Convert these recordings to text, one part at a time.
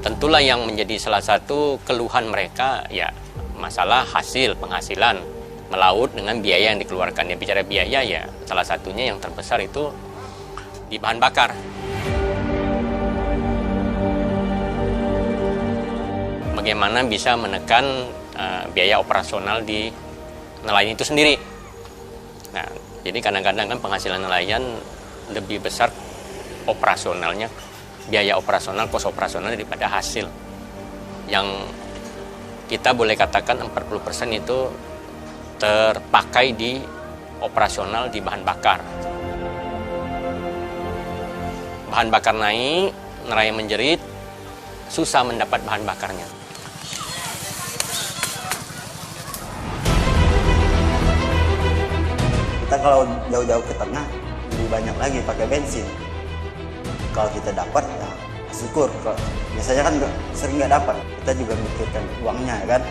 tentulah yang menjadi salah satu keluhan mereka ya masalah hasil penghasilan melaut dengan biaya yang dikeluarkan. Ya bicara biaya ya salah satunya yang terbesar itu di bahan bakar. Bagaimana bisa menekan biaya operasional di nelayan itu sendiri. Nah, jadi kadang-kadang kan penghasilan nelayan lebih besar operasionalnya, biaya operasional, kos operasional daripada hasil. Yang kita boleh katakan 40% itu terpakai di operasional di bahan bakar. Bahan bakar naik, nelayan menjerit, susah mendapat bahan bakarnya. Kita kalau jauh-jauh ke tengah lebih banyak lagi pakai bensin. Kalau kita dapat ya syukur. Kalau biasanya kan sering nggak dapat, kita juga mikirkan uangnya ya kan.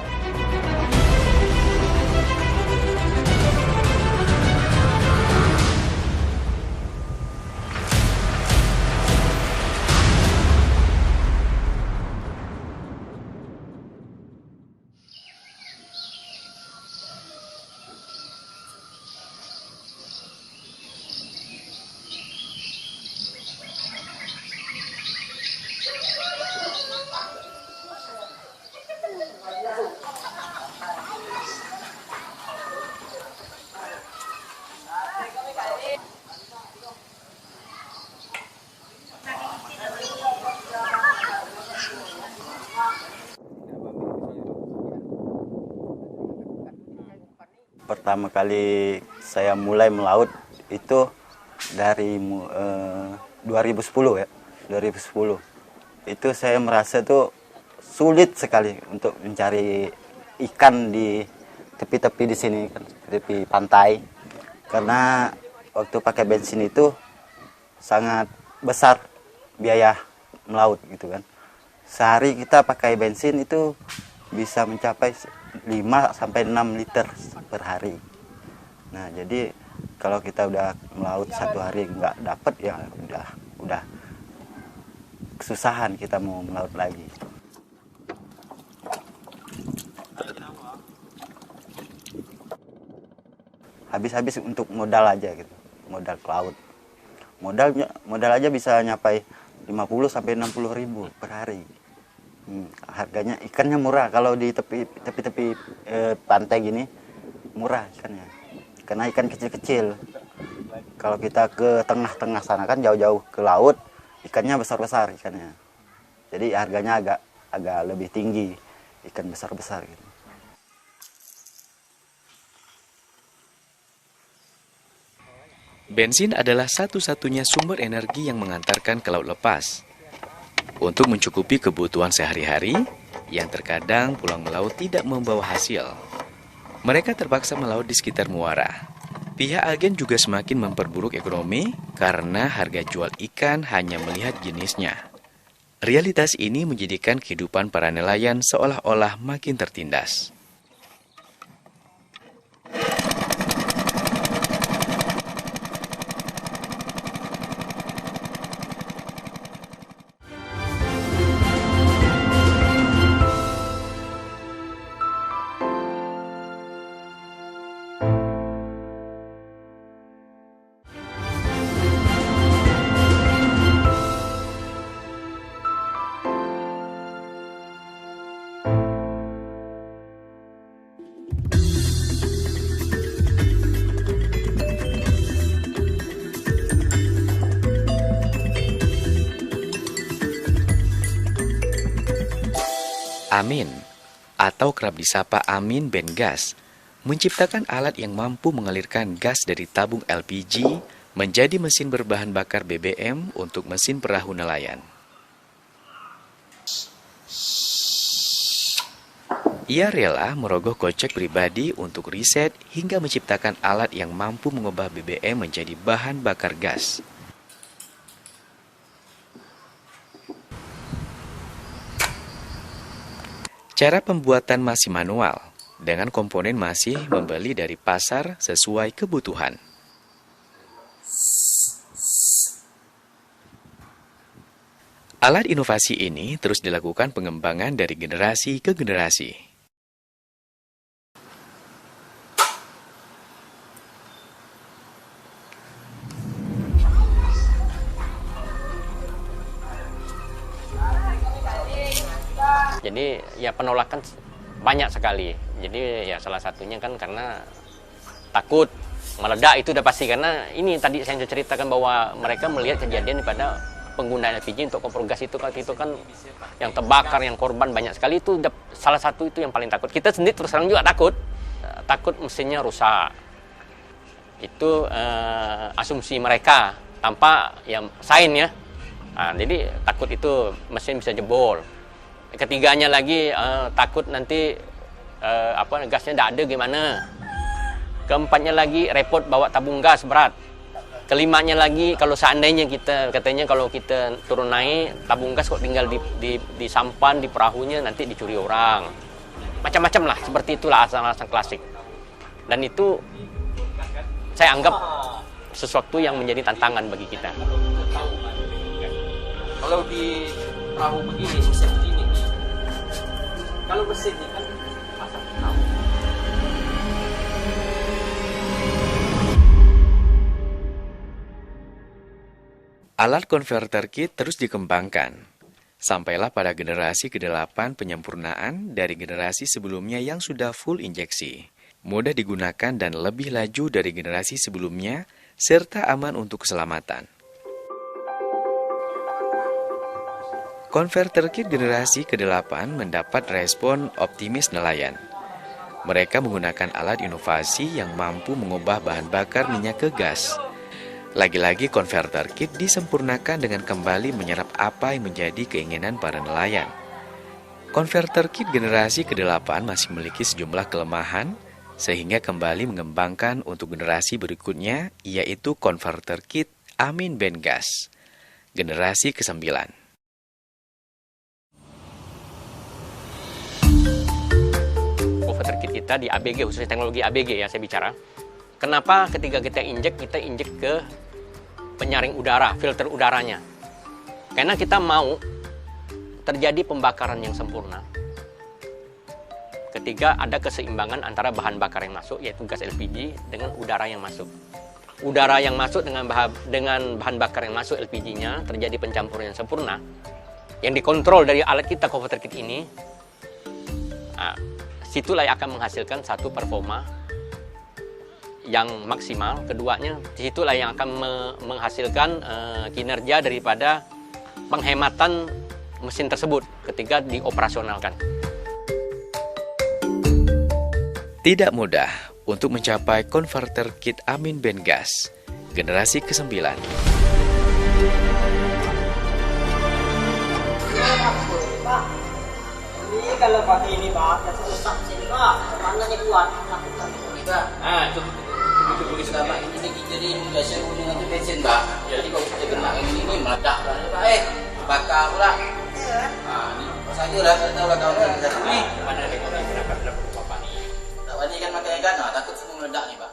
Pertama kali saya mulai melaut itu dari 2010 ya, 2010. Itu saya merasa tuh sulit sekali untuk mencari ikan di tepi-tepi di sini, tepi pantai. Karena waktu pakai bensin itu sangat besar biaya melaut gitu kan. Sehari kita pakai bensin itu bisa mencapai 5-6 liter per hari. Nah, jadi kalau kita udah melaut satu hari nggak dapat ya udah kesusahan kita mau melaut lagi. Habis-habis untuk modal aja gitu, modal ke laut. Modal aja bisa nyapai 50-60 ribu per hari. Harganya ikannya murah kalau di tepi-tepi pantai gini murah ikannya karena ikan kecil-kecil. Kalau kita ke tengah-tengah sana kan jauh-jauh ke laut ikannya besar-besar ikannya, jadi harganya agak lebih tinggi ikan besar-besar gitu. Bensin adalah satu-satunya sumber energi yang mengantarkan ke laut lepas. Untuk mencukupi kebutuhan sehari-hari, yang terkadang pulang melaut tidak membawa hasil. Mereka terpaksa melaut di sekitar muara. Pihak agen juga semakin memperburuk ekonomi karena harga jual ikan hanya melihat jenisnya. Realitas ini menjadikan kehidupan para nelayan seolah-olah makin tertindas. Amin, atau kerap disapa Amin Ben Gas, menciptakan alat yang mampu mengalirkan gas dari tabung LPG menjadi mesin berbahan bakar BBM untuk mesin perahu nelayan. Ia rela merogoh kocek pribadi untuk riset hingga menciptakan alat yang mampu mengubah BBM menjadi bahan bakar gas. Cara pembuatan masih manual, dengan komponen masih membeli dari pasar sesuai kebutuhan. Alat inovasi ini terus dilakukan pengembangan dari generasi ke generasi. Jadi ya penolakan banyak sekali. Jadi ya salah satunya kan karena takut meledak, itu udah pasti. Karena ini tadi saya ceritakan bahwa mereka melihat kejadian pada penggunaan LPG untuk kompor gas itu kan yang terbakar, yang korban banyak sekali. Itu salah satu itu yang paling takut. Kita sendiri terus terang juga takut mesinnya rusak. Itu asumsi mereka tanpa yang sain ya. Nah, jadi takut itu mesin bisa jebol. Ketiganya lagi takut nanti gasnya tidak ada gimana. Keempatnya lagi repot bawa tabung gas berat. Kelimanya lagi kalau seandainya katanya kalau kita turun naik tabung gas kok tinggal di sampan, di perahunya, nanti dicuri orang. Macam-macam lah, seperti itulah alasan-alasan klasik. Dan itu saya anggap sesuatu yang menjadi tantangan bagi kita. Kalau di perahu begini, sistem begini, kalau mesinnya kan pasang perahu. Alat konverter kit terus dikembangkan, sampailah pada generasi ke-8 penyempurnaan dari generasi sebelumnya yang sudah full injeksi, mudah digunakan dan lebih laju dari generasi sebelumnya, serta aman untuk keselamatan. Konverter kit generasi ke-8 mendapat respon optimis nelayan. Mereka menggunakan alat inovasi yang mampu mengubah bahan bakar minyak ke gas. Lagi-lagi konverter kit disempurnakan dengan kembali menyerap apa yang menjadi keinginan para nelayan. Konverter kit generasi ke-8 masih memiliki sejumlah kelemahan, sehingga kembali mengembangkan untuk generasi berikutnya, yaitu konverter kit Amin Bengas, generasi ke-9. Konverter kit kita di ABG, khususnya teknologi ABG ya saya bicara. Kenapa ketika kita injek ke penyaring udara, filter udaranya? Karena kita mau terjadi pembakaran yang sempurna. Ketika ada keseimbangan antara bahan bakar yang masuk, yaitu gas LPG, dengan udara yang masuk. Udara yang masuk dengan bahan bakar yang masuk LPG-nya, terjadi pencampuran yang sempurna, yang dikontrol dari alat kita, konverter kit ini. Nah, situlah yang akan menghasilkan satu performa yang maksimal. Keduanya, disitulah yang akan menghasilkan kinerja daripada penghematan mesin tersebut ketika dioperasionalkan. Tidak mudah untuk mencapai konverter kit Amin Bengas, generasi ke-9. Ini kalau pakai ini Pak, rusak sini Pak, mananya kuat, lakukan juga. Nah, itu begitu Pak, ini jadi biasa gunung itu bensin Pak. Jadi kalau kita kena ini meledak Pak. Bakar pula. Nah, ini saja lah, kita udah tahu ini. Mana rekomendasi berapa Bapak nih? Tak wani kan makanya kan, takut semua meledak nih Pak.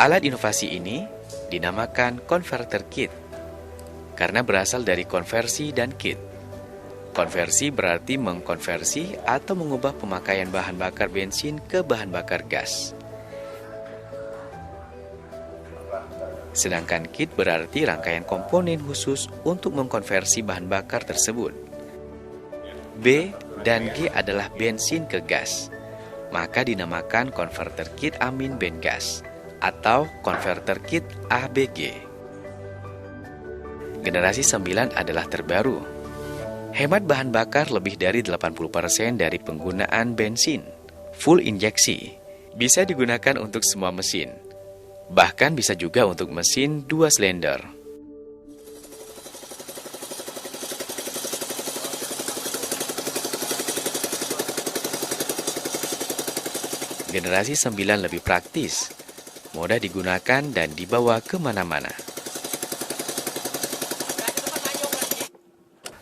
Alat inovasi ini dinamakan konverter kit karena berasal dari konversi dan kit. Konversi berarti mengkonversi atau mengubah pemakaian bahan bakar bensin ke bahan bakar gas. Sedangkan kit berarti rangkaian komponen khusus untuk mengkonversi bahan bakar tersebut. B dan G adalah bensin ke gas, maka dinamakan konverter kit Amin Bengas atau konverter kit ABG. Generasi 9 adalah terbaru. Hemat bahan bakar lebih dari 80% dari penggunaan bensin. Full injeksi. Bisa digunakan untuk semua mesin. Bahkan bisa juga untuk mesin 2 silinder. Generasi 9 lebih praktis, mudah digunakan dan dibawa kemana-mana.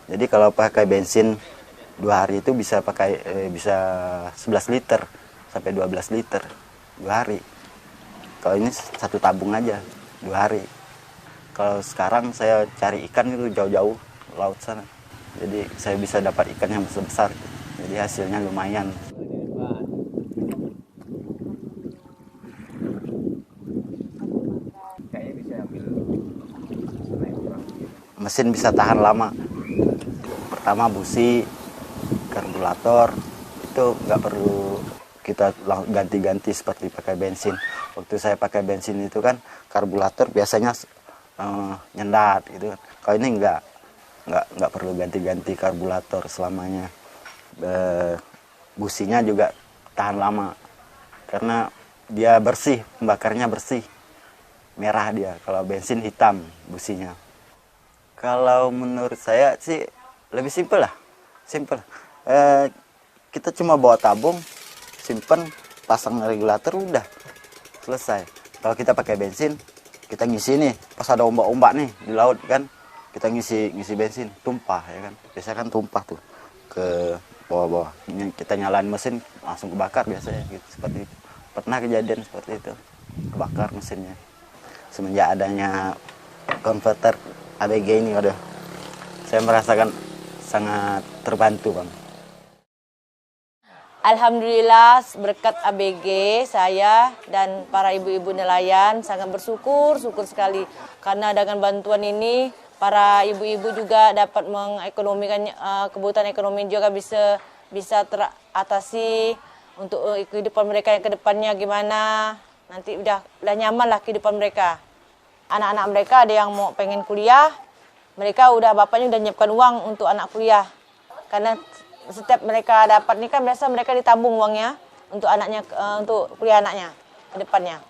Jadi kalau pakai bensin 2 hari itu bisa bisa 11 liter sampai 12 liter 2 hari. Kalau ini 1 tabung aja 2 hari. Kalau sekarang saya cari ikan itu jauh-jauh laut sana. Jadi saya bisa dapat ikan yang besar-besar. Jadi hasilnya lumayan. Mesin bisa tahan lama. Pertama busi, karburator, itu nggak perlu kita ganti-ganti seperti pakai bensin. Waktu saya pakai bensin itu kan karburator biasanya nyendat gitu kan. Kalau ini nggak perlu ganti-ganti karburator selamanya. Businya juga tahan lama karena dia bersih, pembakarnya bersih, merah dia. Kalau bensin hitam businya. Kalau menurut saya sih lebih simpel lah, simpel. Kita cuma bawa tabung, simpen, pasang regulator, udah selesai. Kalau kita pakai bensin, kita ngisi nih, pas ada ombak-ombak nih di laut kan, kita ngisi bensin, tumpah ya kan. Biasanya kan tumpah tuh ke bawah-bawah. Kita nyalain mesin langsung kebakar biasanya gitu, seperti itu. Pernah kejadian seperti itu, kebakar mesinnya. Semenjak adanya konverter ABG ini, saya merasakan sangat terbantu, Bang. Alhamdulillah berkat ABG saya dan para ibu-ibu nelayan sangat syukur sekali karena dengan bantuan ini para ibu-ibu juga dapat mengekonomikan kebutuhan ekonomi juga bisa teratasi untuk kehidupan mereka yang kedepannya gimana, nanti udah nyaman lah kehidupan mereka. Anak-anak mereka ada yang mau pengen kuliah, mereka bapaknya udah nyiapkan uang untuk anak kuliah. Karena setiap mereka dapat ini kan biasa mereka ditabung uangnya untuk anaknya, untuk kuliah anaknya ke depannya.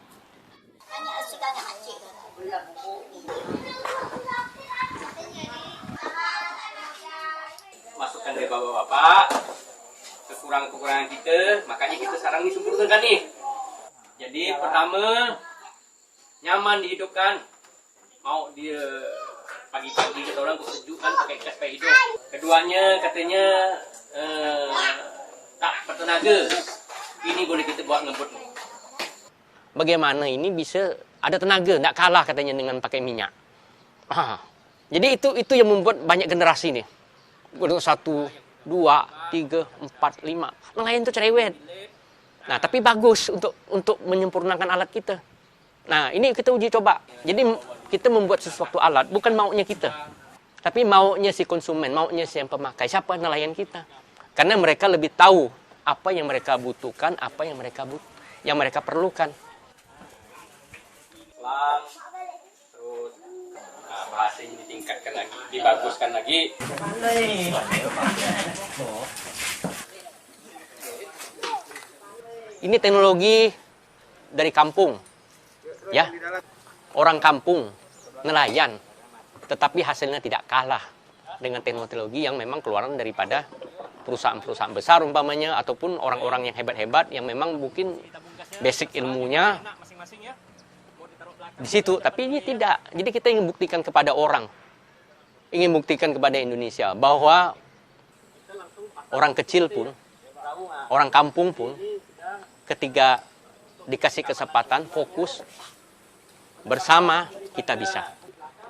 Masukkan dari bapak-bapak kekurangan-kekurangan kita, makanya kita sekarang ini sempurnakan nih. Jadi pertama, nyaman dihidupkan, mau dia pagi-pagi kita orang kesejukan pakai gas supaya hidup. Keduanya katanya tak bertenaga, ini boleh kita buat ngebut. Bagaimana ini bisa ada tenaga, tak kalah katanya dengan pakai minyak. Jadi itu yang membuat banyak generasi nih. 1, 2, 3, 4, 5. Nelayan itu cerewet. Nah, tapi bagus untuk menyempurnakan alat kita. Nah, ini kita uji coba. Jadi kita membuat sesuatu alat, bukan maunya kita. Tapi maunya si konsumen, maunya si yang pemakai. Siapa nelayan kita? Karena mereka lebih tahu apa yang mereka butuhkan, apa yang mereka perlukan. Terus bahasanya ditingkatkan lagi, dibaguskan lagi. Ini teknologi dari kampung. Ya, orang kampung, nelayan, tetapi hasilnya tidak kalah dengan teknologi yang memang keluaran daripada perusahaan-perusahaan besar umpamanya, ataupun orang-orang yang hebat-hebat yang memang mungkin basic ilmunya di situ, tapi ini tidak. Jadi kita ingin buktikan kepada orang, ingin buktikan kepada Indonesia bahwa orang kecil pun, orang kampung pun, ketika dikasih kesempatan, fokus, bersama kita bisa.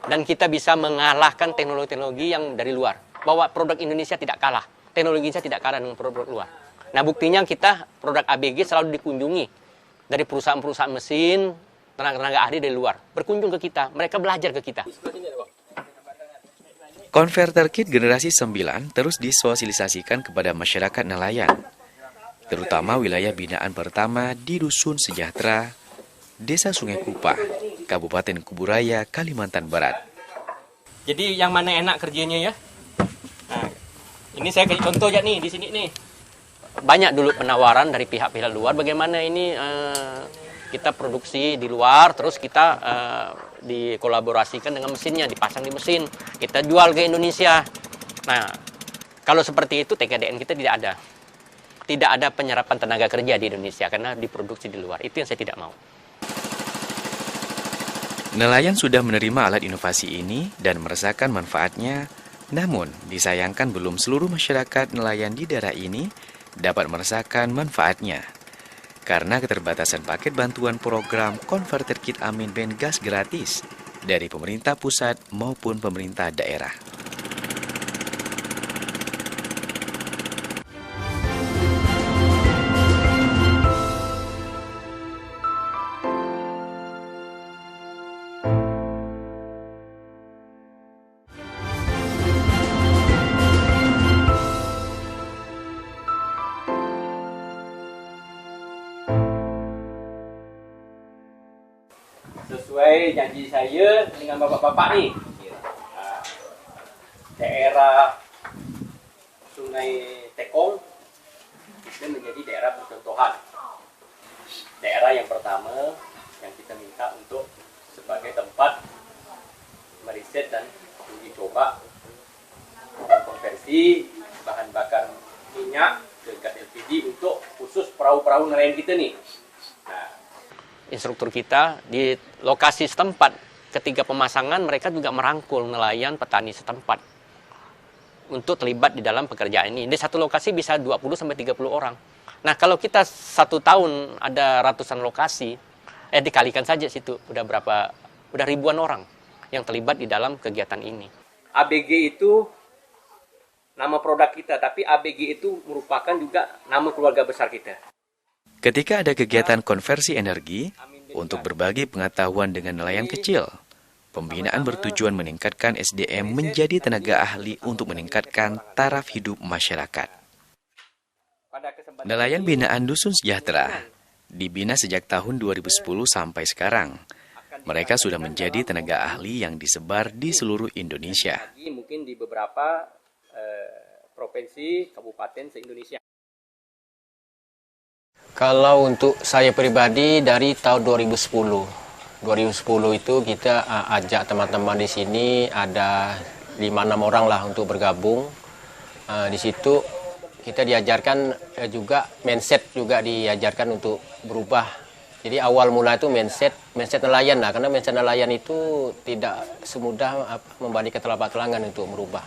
Dan kita bisa mengalahkan teknologi-teknologi yang dari luar. Bahwa produk Indonesia tidak kalah. Teknologinya tidak kalah dengan produk luar. Nah, buktinya kita, produk ABG selalu dikunjungi dari perusahaan-perusahaan mesin, tenaga-tenaga ahli dari luar. Berkunjung ke kita, mereka belajar ke kita. Konverter kit generasi 9 terus disosialisasikan kepada masyarakat nelayan, terutama wilayah binaan pertama di Dusun Sejahtera, Desa Sungai Kupah, Kabupaten Kuburaya, Kalimantan Barat. Jadi yang mana enak kerjanya ya? Nah, ini saya kasih contoh ya nih, di sini nih. Banyak dulu penawaran dari pihak-pihak luar, bagaimana ini kita produksi di luar, terus kita dikolaborasikan dengan mesinnya, dipasang di mesin, kita jual ke Indonesia. Nah, kalau seperti itu TKDN kita tidak ada. tidak ada penyerapan tenaga kerja di Indonesia karena diproduksi di luar. Itu yang saya tidak mau. Nelayan sudah menerima alat inovasi ini dan merasakan manfaatnya, namun disayangkan belum seluruh masyarakat nelayan di daerah ini dapat merasakan manfaatnya. Karena keterbatasan paket bantuan program Converter Kit Amin Ben Gas gratis dari pemerintah pusat maupun pemerintah daerah. Sesuai janji saya dengan bapak-bapak nih, daerah Sungai Tekong itu menjadi daerah percontohan. Daerah yang pertama yang kita minta untuk sebagai tempat meriset dan uji coba konversi bahan bakar minyak ke gas LPG untuk khusus perahu-perahu nelayan kita nih. Nah, instruktur kita di lokasi setempat ketika pemasangan mereka juga merangkul nelayan petani setempat untuk terlibat di dalam pekerjaan ini. Di satu lokasi bisa 20-30 orang. Nah, kalau kita 1 tahun ada ratusan lokasi, dikalikan saja situ udah ribuan orang yang terlibat di dalam kegiatan ini. ABG itu nama produk kita, tapi ABG itu merupakan juga nama keluarga besar kita. Ketika ada kegiatan konversi energi untuk berbagi pengetahuan dengan nelayan kecil, pembinaan bertujuan meningkatkan SDM menjadi tenaga ahli untuk meningkatkan taraf hidup masyarakat. Nelayan binaan Dusun Sejahtera dibina sejak tahun 2010 sampai sekarang. Mereka sudah menjadi tenaga ahli yang disebar di seluruh Indonesia. Mungkin di beberapa provinsi, kabupaten se-Indonesia. Kalau untuk saya pribadi dari tahun 2010 itu kita ajak teman-teman di sini ada 5-6 orang lah untuk bergabung. Di situ kita diajarkan juga mindset juga diajarkan untuk berubah. Jadi awal mula itu mindset nelayan lah, karena mindset nelayan itu tidak semudah membanding ke telapak tangan untuk merubah.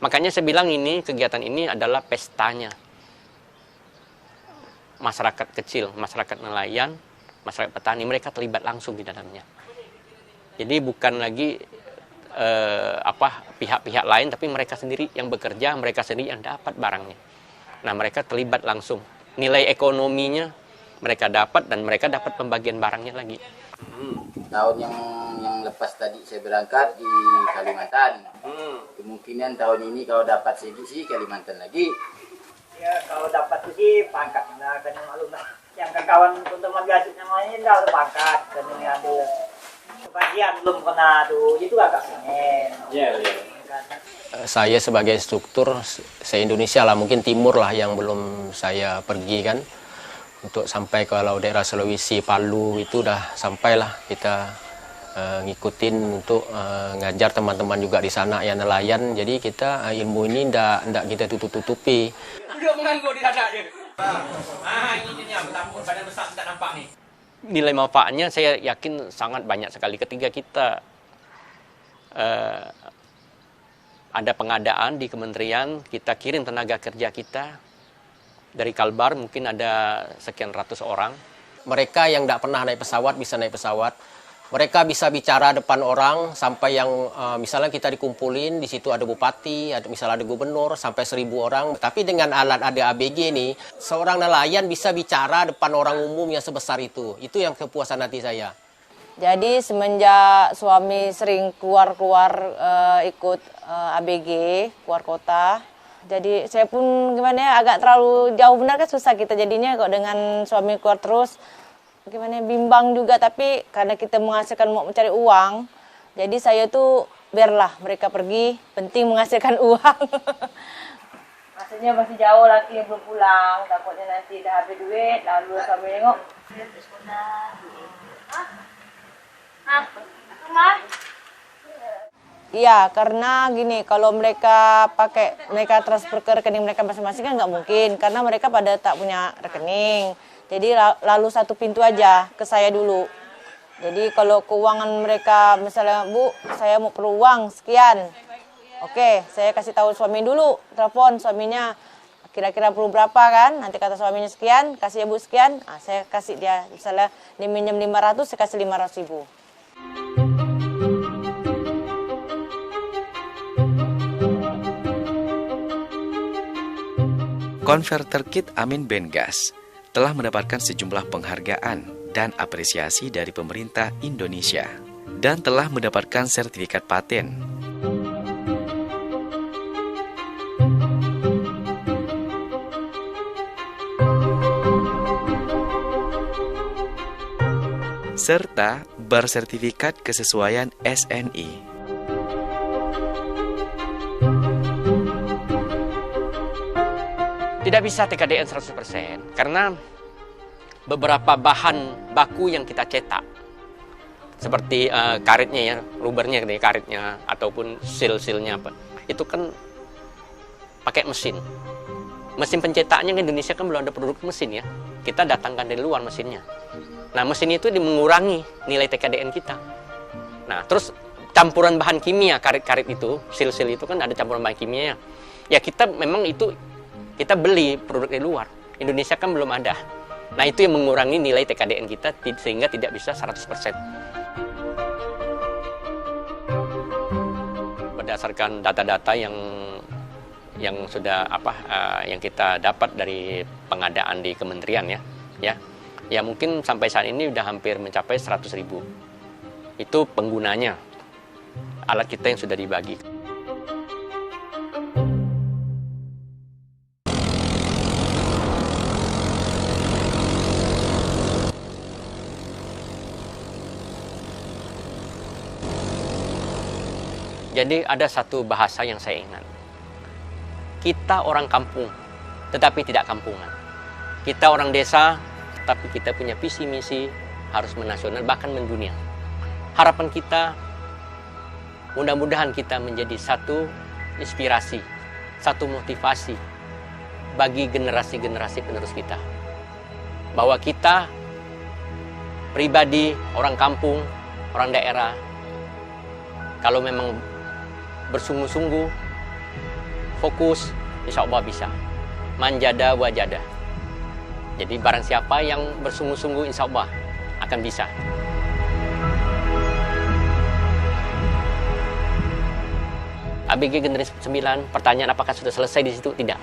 Makanya saya bilang kegiatan ini adalah pestanya masyarakat kecil, masyarakat nelayan, masyarakat petani, mereka terlibat langsung di dalamnya. Jadi bukan lagi pihak-pihak lain, tapi mereka sendiri yang bekerja, mereka sendiri yang dapat barangnya. Nah, mereka terlibat langsung. Nilai ekonominya mereka dapat dan mereka dapat pembagian barangnya lagi. Tahun yang lepas tadi saya berangkat di Kalimantan. Kemungkinan tahun ini kalau dapat sih Kalimantan lagi. Ya kalau dapat sih pangkat. Nah, kan maklum lah. Yang kawan untuk magasin namanya enggak ada pangkat. Dan ini ada sebagian belum kena tuh. Itu agak pengen. Iya. Saya sebagai instruktur se-Indonesia lah, mungkin timur lah yang belum saya pergi kan. Untuk sampai ke daerah Sulawesi, Palu itu udah sampailah kita ngikutin untuk ngajar teman-teman juga di sana yang nelayan. Jadi kita ilmu ini ndak kita tutup-tutupi. Udah menganggur di sana dia. Ini dia badan besar tidak nampak nih. Nilai manfaatnya saya yakin sangat banyak sekali ketika kita ada pengadaan di kementerian, kita kirim tenaga kerja kita. Dari Kalbar mungkin ada sekian ratus orang. Mereka yang tidak pernah naik pesawat bisa naik pesawat. Mereka bisa bicara depan orang sampai yang misalnya kita dikumpulin, di situ ada bupati, misalnya ada gubernur, sampai 1.000 orang. Tapi dengan alat ada ABG ini, seorang nelayan bisa bicara depan orang umum yang sebesar itu. Itu yang kepuasan hati saya. Jadi semenjak suami sering keluar-keluar ikut ABG, keluar kota, jadi saya pun gimana ya, agak terlalu jauh benar kan susah kita jadinya kok dengan suami keluar terus. Gimana bimbang juga, tapi karena kita menghasilkan mau mencari uang, jadi saya tuh biarlah mereka pergi, penting menghasilkan uang. Maksudnya masih jauh lagi belum pulang, takutnya nanti dah habis duit, lalu sambil nengok. Iya, karena gini, kalau mereka transfer ke rekening mereka masing-masing kan nggak mungkin, karena mereka pada tak punya rekening. Jadi lalu satu pintu aja ke saya dulu. Jadi kalau keuangan mereka, misalnya Bu, saya mau perlu uang sekian. Oke, saya kasih tahu suami dulu, telepon suaminya, kira-kira perlu berapa kan? Nanti kata suaminya sekian, kasih ya Bu sekian. Nah, saya kasih dia, misalnya dia minjem 500, saya kasih 500.000. Konverter kit Amin Bengas telah mendapatkan sejumlah penghargaan dan apresiasi dari pemerintah Indonesia dan telah mendapatkan sertifikat paten. Serta bersertifikat kesesuaian SNI. Tidak bisa TKDN 100% karena beberapa bahan baku yang kita cetak seperti karetnya ya, rubbernya, karetnya ataupun seal-sealnya apa, itu kan pakai mesin. Mesin pencetaknya di Indonesia kan belum ada produk mesin ya. Kita datangkan dari luar mesinnya. Nah, mesin itu mengurangi nilai TKDN kita. Nah, terus campuran bahan kimia, karet-karet itu, seal-seal itu kan ada campuran bahan kimia. Ya kita memang itu kita beli produk dari luar. Indonesia kan belum ada. Nah, itu yang mengurangi nilai TKDN kita sehingga tidak bisa 100%. Berdasarkan data-data yang sudah yang kita dapat dari pengadaan di kementerian ya mungkin sampai saat ini sudah hampir mencapai 100.000. Itu penggunanya, alat kita yang sudah dibagi. Jadi ada satu bahasa yang saya ingat. Kita orang kampung, tetapi tidak kampungan. Kita orang desa, tapi kita punya visi misi harus menasional, bahkan mendunia. Harapan kita, mudah-mudahan kita menjadi satu inspirasi, satu motivasi bagi generasi-generasi penerus kita. Bahwa kita, pribadi, orang kampung, orang daerah, kalau memang bersungguh-sungguh, fokus, insya Allah bisa. Manjada wajada. Jadi barang siapa yang bersungguh-sungguh, insya Allah akan bisa. ABG Generasi 9, pertanyaan apakah sudah selesai di situ? Tidak.